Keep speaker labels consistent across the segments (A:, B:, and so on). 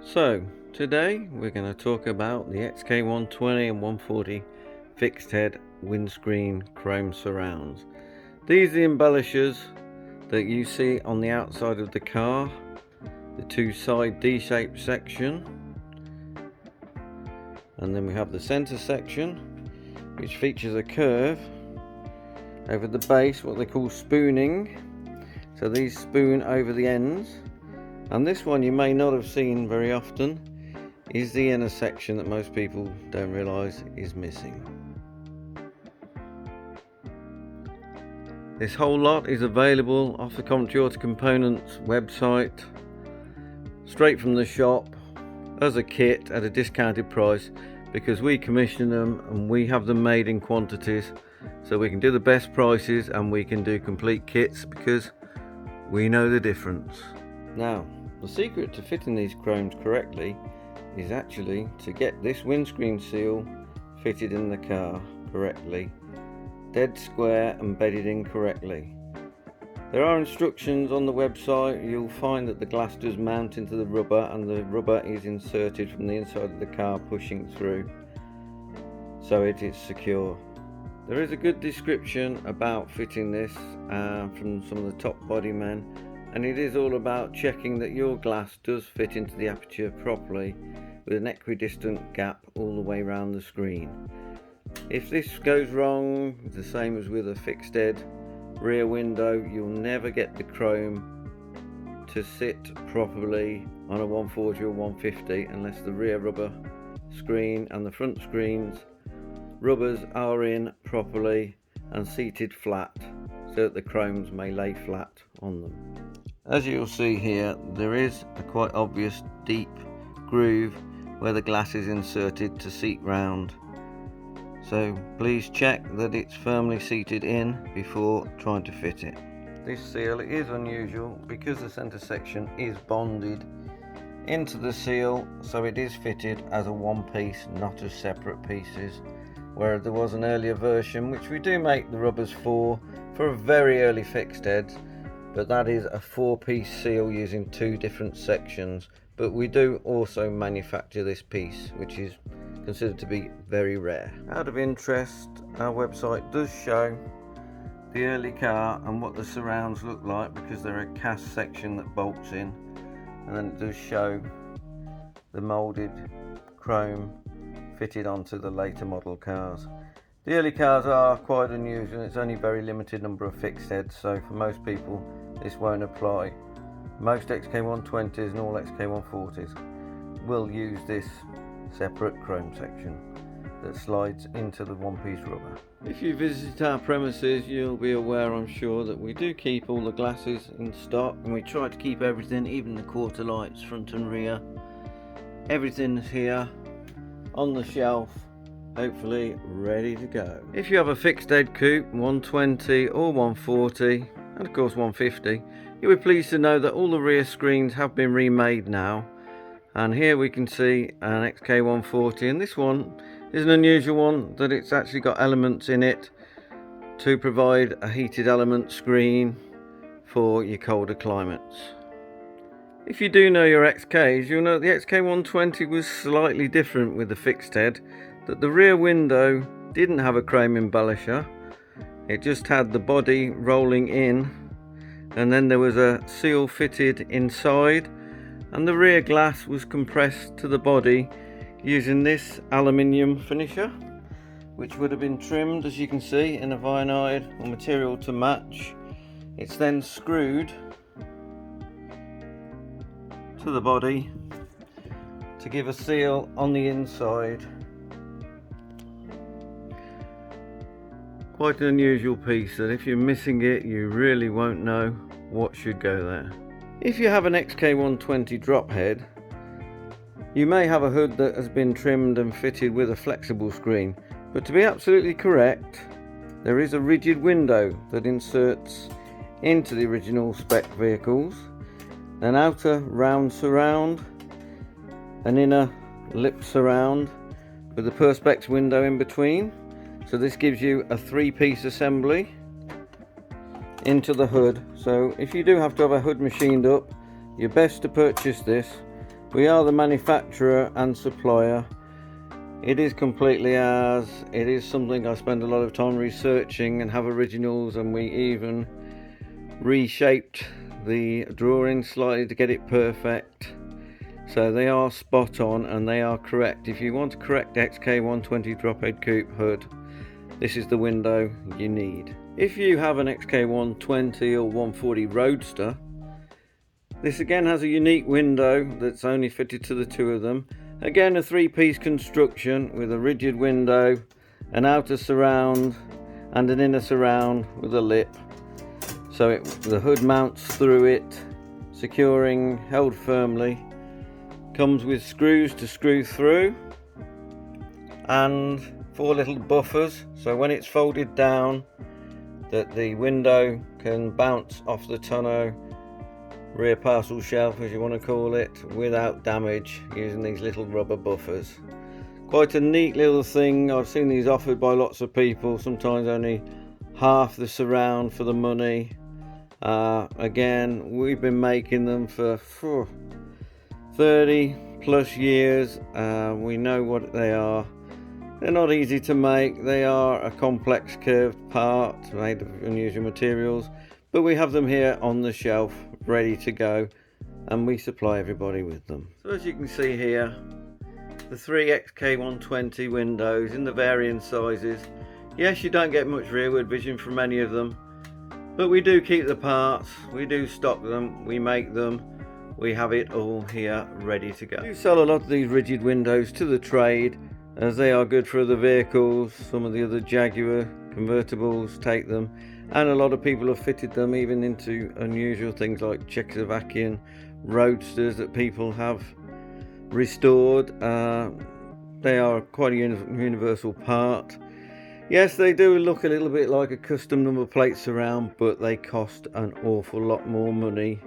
A: So today we're going to talk about the XK120 and 140 fixed head windscreen chrome surrounds. These are the embellishers that you see on the outside of the car, the two side D-shaped section, and then we have the center section which features a curve over the base, what they call spooning. So these spoon over the ends. And this one you may not have seen very often is the inner section that most people don't realise is missing. This whole lot is available off the Coventry Auto Components website, straight from the shop as a kit at a discounted price, because we commission them and we have them made in quantities, so we can do the best prices and we can do complete kits because we know the difference. Now, the secret to fitting these chromes correctly is actually to get this windscreen seal fitted in the car correctly, dead square and bedded in correctly. There are instructions on the website. You'll find that the glass does mount into the rubber and the rubber is inserted from the inside of the car, pushing through, so it is secure. There is a good description about fitting this from some of the top body men, and it is all about checking that your glass does fit into the aperture properly with an equidistant gap all the way around the screen. If this goes wrong, the same as with a fixed head rear window, you'll never get the chrome to sit properly on a 140 or 150 unless the rear rubber screen and the front screens rubbers are in properly and seated flat, so that the chromes may lay flat on them. As you'll see here, there is a quite obvious deep groove where the glass is inserted to seat round, so please check that it's firmly seated in before trying to fit it. This seal is unusual because the center section is bonded into the seal, so it is fitted as a one piece, not as separate pieces, where there was an earlier version which we do make the rubbers for a very early fixed heads, but that is a 4-piece seal using 2 different sections. But we do also manufacture this piece, which is considered to be very rare. Out of interest, our website does show the early car and what the surrounds look like, because they're a cast section that bolts in, and then it does show the moulded chrome fitted onto the later model cars. The early cars are quite unusual. It's only a very limited number of fixed heads, so for most people this won't apply. Most XK120s and all XK140s will use this separate chrome section that slides into the one-piece rubber. If you visit our premises, you'll be aware, I'm sure, that we do keep all the glasses in stock, and we try to keep everything, even the quarter lights front and rear. Everything's here on the shelf, hopefully ready to go. If you have a fixed head coupe, 120 or 140, and of course 150, you'll be pleased to know that all the rear screens have been remade now. And here we can see an XK140, and this one is an unusual one, that it's actually got elements in it to provide a heated element screen for your colder climates. If you do know your XKs, you'll know that the XK120 was slightly different with the fixed head, that the rear window didn't have a chrome embellisher. It just had the body rolling in, and then there was a seal fitted inside, and the rear glass was compressed to the body using this aluminium finisher, which would have been trimmed, as you can see, in a vinide or material to match. It's then screwed to the body to give a seal on the inside. Quite an unusual piece that if you're missing it, you really won't know what should go there. If you have an XK120 drop head, you may have a hood that has been trimmed and fitted with a flexible screen, but to be absolutely correct, there is a rigid window that inserts into the original spec vehicles, an outer round surround, an inner lip surround with a perspex window in between. So this gives you a 3-piece assembly into the hood. So if you do have to have a hood machined up, you're best to purchase this We are the manufacturer and supplier. It is completely ours. It is something I spend a lot of time researching and have originals, and we even reshaped the drawing slightly to get it perfect. So they are spot on and they are correct. If you want a correct XK120 drop head coupe hood, this is the window you need. If you have an XK120 or 140 Roadster, this again has a unique window that's only fitted to the two of them. Again, a three-piece construction with a rigid window, an outer surround and an inner surround with a lip. So the hood mounts through it, securing, held firmly. Comes with screws to screw through and 4 little buffers, so when it's folded down that the window can bounce off the tonneau, rear parcel shelf as you want to call it, without damage, using these little rubber buffers. Quite a neat little thing. I've seen these offered by lots of people, sometimes only half the surround for the money. Again, we've been making them for 30 plus years. We know what they are. They're not easy to make. They are a complex curved part made of unusual materials, but we have them here on the shelf ready to go, and we supply everybody with them. So as you can see here, the 3 XK120 windows in the varying sizes. Yes, you don't get much rearward vision from any of them, but we do keep the parts, we do stock them, we make them. We have it all here ready to go. We do sell a lot of these rigid windows to the trade, as they are good for other vehicles. Some of the other Jaguar convertibles take them, and a lot of people have fitted them even into unusual things like Czechoslovakian Roadsters that people have restored. They are quite a universal part. Yes, they do look a little bit like a custom number plate surround, but they cost an awful lot more money.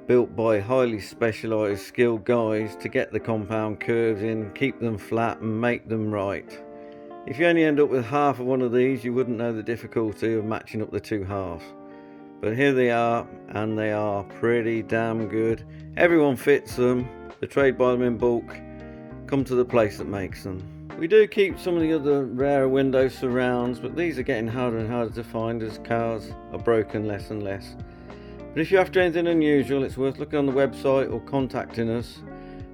A: Built by highly specialised skilled guys to get the compound curves in, keep them flat and make them right. If you only end up with half of one of these, you wouldn't know the difficulty of matching up the two halves. But here they are, and they are pretty damn good. Everyone fits them. The trade buy them in bulk, come to the place that makes them. We do keep some of the other rarer window surrounds, but these are getting harder and harder to find as cars are broken less and less. But if you're after anything unusual, it's worth looking on the website or contacting us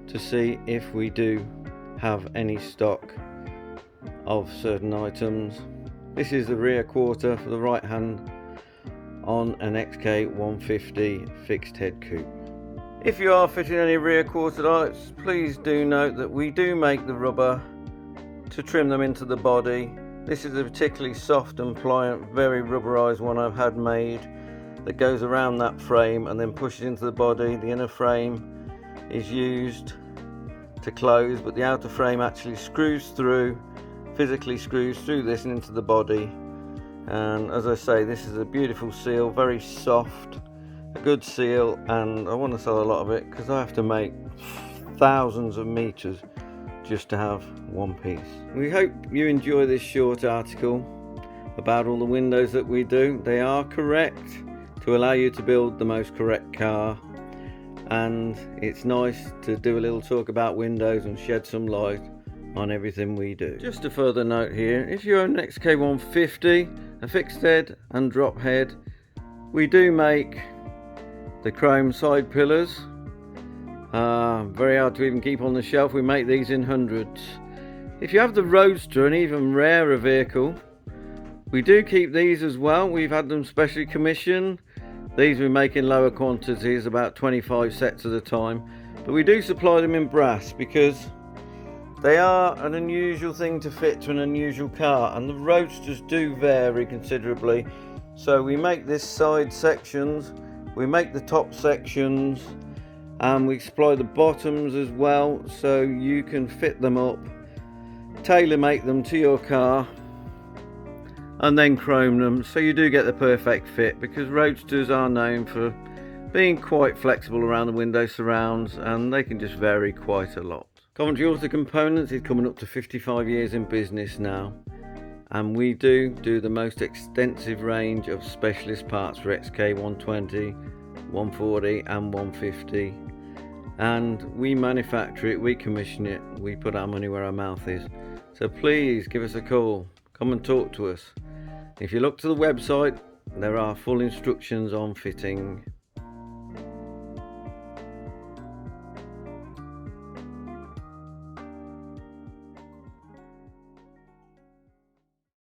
A: to see if we do have any stock of certain items. This is the rear quarter for the right hand on an XK150 fixed head coupe. If you are fitting any rear quarter lights, please do note that we do make the rubber to trim them into the body. This is a particularly soft and pliant, very rubberized one I've had made, that goes around that frame and then pushes into the body. The inner frame is used to close, but the outer frame actually screws through, physically screws through this and into the body. And as I say, this is a beautiful seal, very soft, a good seal, and I want to sell a lot of it because I have to make thousands of meters just to have one piece. We hope you enjoy this short article about all the windows that we do. They are correct to allow you to build the most correct car, and it's nice to do a little talk about windows and shed some light on everything we do. Just a further note here, if you own an XK150, a fixed head and drop head, we do make the chrome side pillars. Very hard to even keep on the shelf. We make these in hundreds. If you have the Roadster, an even rarer vehicle, we do keep these as well. We've had them specially commissioned. These we make in lower quantities, about 25 sets at a time, but we do supply them in brass because they are an unusual thing to fit to an unusual car, and the Roadsters do vary considerably. So we make this side sections, we make the top sections, and we supply the bottoms as well, so you can fit them up, tailor make them to your car, and then chrome them so you do get the perfect fit, because Roadsters are known for being quite flexible around the window surrounds, and they can just vary quite a lot. Coventry Auto Components is coming up to 55 years in business now, and we do the most extensive range of specialist parts for XK120, 140 and 150, and we manufacture it, we commission it, we put our money where our mouth is. So please give us a call, come and talk to us. If you look to the website, there are full instructions on fitting.